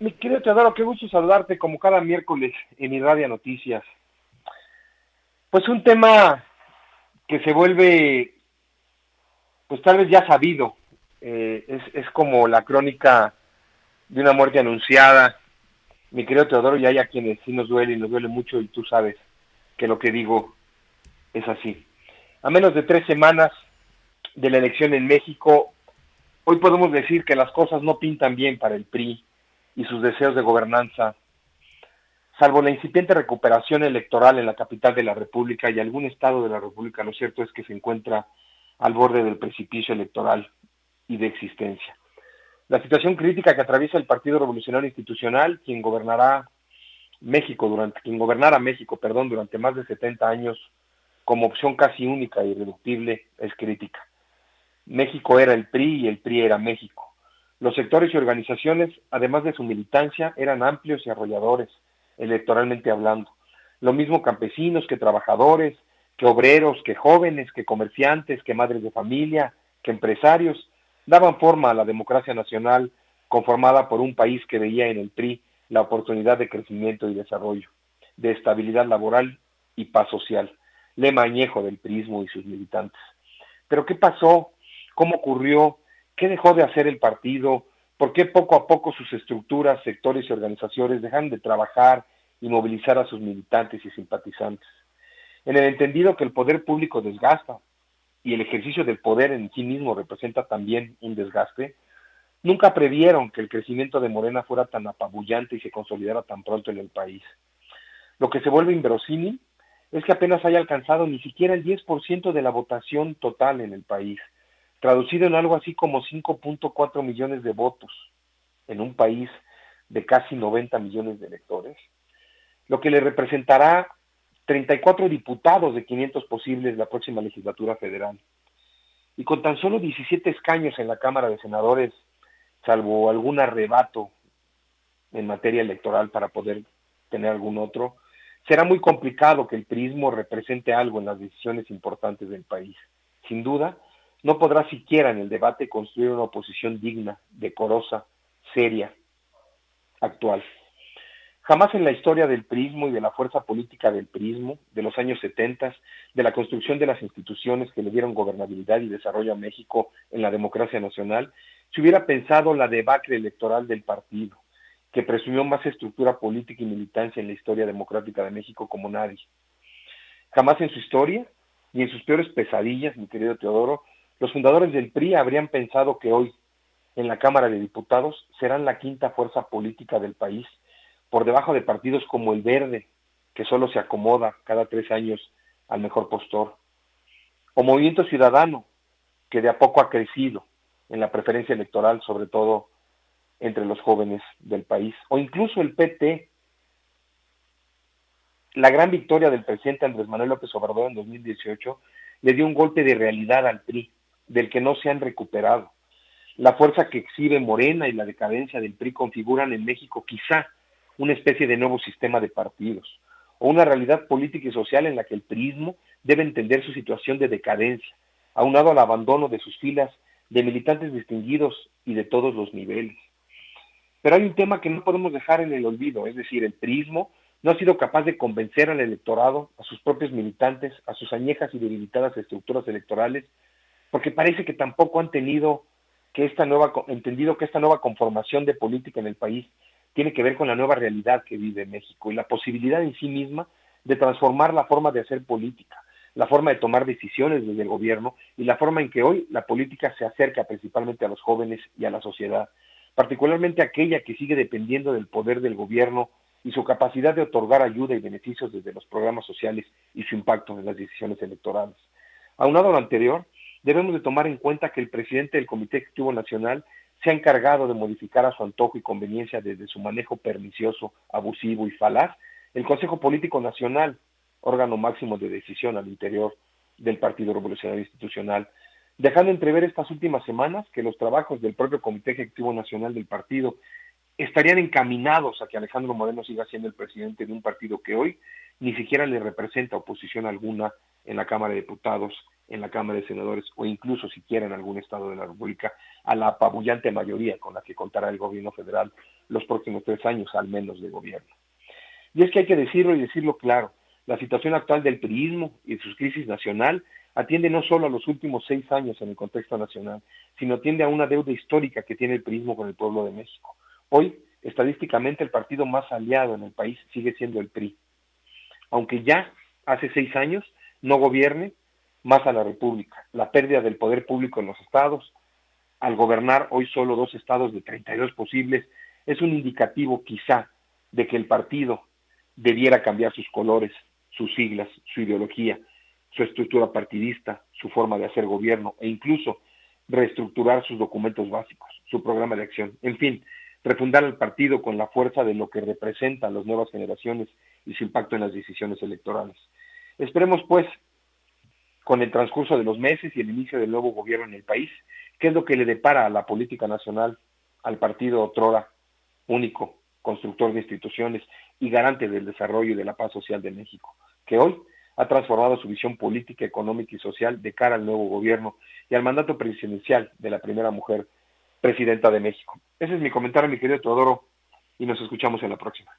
Mi querido Teodoro, qué gusto saludarte como cada miércoles en Irradia Noticias. Pues un tema que se vuelve, pues tal vez ya sabido, es como la crónica de una muerte anunciada. Mi querido Teodoro, y hay a quienes sí nos duele y nos duele mucho y tú sabes que lo que digo es así. A menos de 3 semanas de la elección en México, hoy podemos decir que las cosas no pintan bien para el PRI y sus deseos de gobernanza. Salvo la incipiente recuperación electoral en la capital de la República y algún estado de la República, lo cierto es que se encuentra al borde del precipicio electoral y de existencia. La situación crítica que atraviesa el Partido Revolucionario Institucional, quien gobernara México, durante más de 70 años, como opción casi única e irreductible, es crítica. México era el PRI y el PRI era México. Los sectores y organizaciones, además de su militancia, eran amplios y arrolladores, electoralmente hablando. Lo mismo campesinos que trabajadores, que obreros, que jóvenes, que comerciantes, que madres de familia, que empresarios, daban forma a la democracia nacional conformada por un país que veía en el PRI la oportunidad de crecimiento y desarrollo, de estabilidad laboral y paz social, lema añejo del priismo y sus militantes. Pero ¿qué pasó? ¿Cómo ocurrió? ¿Qué dejó de hacer el partido? ¿Por qué poco a poco sus estructuras, sectores y organizaciones dejan de trabajar y movilizar a sus militantes y simpatizantes? En el entendido que el poder público desgasta y el ejercicio del poder en sí mismo representa también un desgaste, nunca previeron que el crecimiento de Morena fuera tan apabullante y se consolidara tan pronto en el país. Lo que se vuelve inverosímil es que apenas haya alcanzado ni siquiera el 10% de la votación total en el país, traducido en algo así como 5.4 millones de votos en un país de casi 90 millones de electores, lo que le representará 34 diputados de 500 posibles la próxima legislatura federal. Y con tan solo 17 escaños en la Cámara de Senadores, salvo algún arrebato en materia electoral para poder tener algún otro, será muy complicado que el priismo represente algo en las decisiones importantes del país. Sin duda, no podrá siquiera en el debate construir una oposición digna, decorosa, seria, actual. Jamás en la historia del priismo y de la fuerza política del priismo, de los años 70, de la construcción de las instituciones que le dieron gobernabilidad y desarrollo a México en la democracia nacional, se hubiera pensado la debacle electoral del partido, que presumió más estructura política y militancia en la historia democrática de México como nadie. Jamás en su historia, y en sus peores pesadillas, mi querido Teodoro, los fundadores del PRI habrían pensado que hoy, en la Cámara de Diputados, serán la quinta fuerza política del país, por debajo de partidos como el Verde, que solo se acomoda cada 3 años al mejor postor, o Movimiento Ciudadano, que de a poco ha crecido en la preferencia electoral, sobre todo entre los jóvenes del país, o incluso el PT. La gran victoria del presidente Andrés Manuel López Obrador en 2018 le dio un golpe de realidad al PRI, del que no se han recuperado. La fuerza que exhibe Morena y la decadencia del PRI configuran en México quizá una especie de nuevo sistema de partidos, o una realidad política y social en la que el priismo debe entender su situación de decadencia, aunado al abandono de sus filas de militantes distinguidos y de todos los niveles. Pero hay un tema que no podemos dejar en el olvido, es decir, el priismo no ha sido capaz de convencer al electorado, a sus propios militantes, a sus añejas y debilitadas estructuras electorales, porque parece que tampoco han entendido que esta nueva conformación de política en el país tiene que ver con la nueva realidad que vive México y la posibilidad en sí misma de transformar la forma de hacer política, la forma de tomar decisiones desde el gobierno y la forma en que hoy la política se acerca principalmente a los jóvenes y a la sociedad, particularmente aquella que sigue dependiendo del poder del gobierno y su capacidad de otorgar ayuda y beneficios desde los programas sociales y su impacto en las decisiones electorales. Aunado a lo anterior, debemos de tomar en cuenta que el presidente del Comité Ejecutivo Nacional se ha encargado de modificar a su antojo y conveniencia desde su manejo pernicioso, abusivo y falaz el Consejo Político Nacional, órgano máximo de decisión al interior del Partido Revolucionario Institucional, dejando entrever estas últimas semanas que los trabajos del propio Comité Ejecutivo Nacional del partido estarían encaminados a que Alejandro Moreno siga siendo el presidente de un partido que hoy ni siquiera le representa oposición alguna en la Cámara de Diputados, en la Cámara de Senadores o incluso siquiera en algún estado de la República a la apabullante mayoría con la que contará el gobierno federal los próximos 3 años al menos de gobierno. Y es que hay que decirlo y decirlo claro, la situación actual del priismo y de su crisis nacional atiende no solo a los últimos 6 años en el contexto nacional, sino atiende a una deuda histórica que tiene el priismo con el pueblo de México. Hoy, estadísticamente, el partido más aliado en el país sigue siendo el PRI. Aunque ya hace 6 años no gobierne más a la República, la pérdida del poder público en los estados, al gobernar hoy solo 2 estados de 32 posibles, es un indicativo quizá de que el partido debiera cambiar sus colores, sus siglas, su ideología, su estructura partidista, su forma de hacer gobierno e incluso reestructurar sus documentos básicos, su programa de acción. En fin, refundar el partido con la fuerza de lo que representa a las nuevas generaciones y su impacto en las decisiones electorales. Esperemos, pues, con el transcurso de los meses y el inicio del nuevo gobierno en el país, qué es lo que le depara a la política nacional, al partido otrora único, constructor de instituciones y garante del desarrollo y de la paz social de México, que hoy ha transformado su visión política, económica y social de cara al nuevo gobierno y al mandato presidencial de la primera mujer presidenta de México. Ese es mi comentario, mi querido Teodoro, y nos escuchamos en la próxima.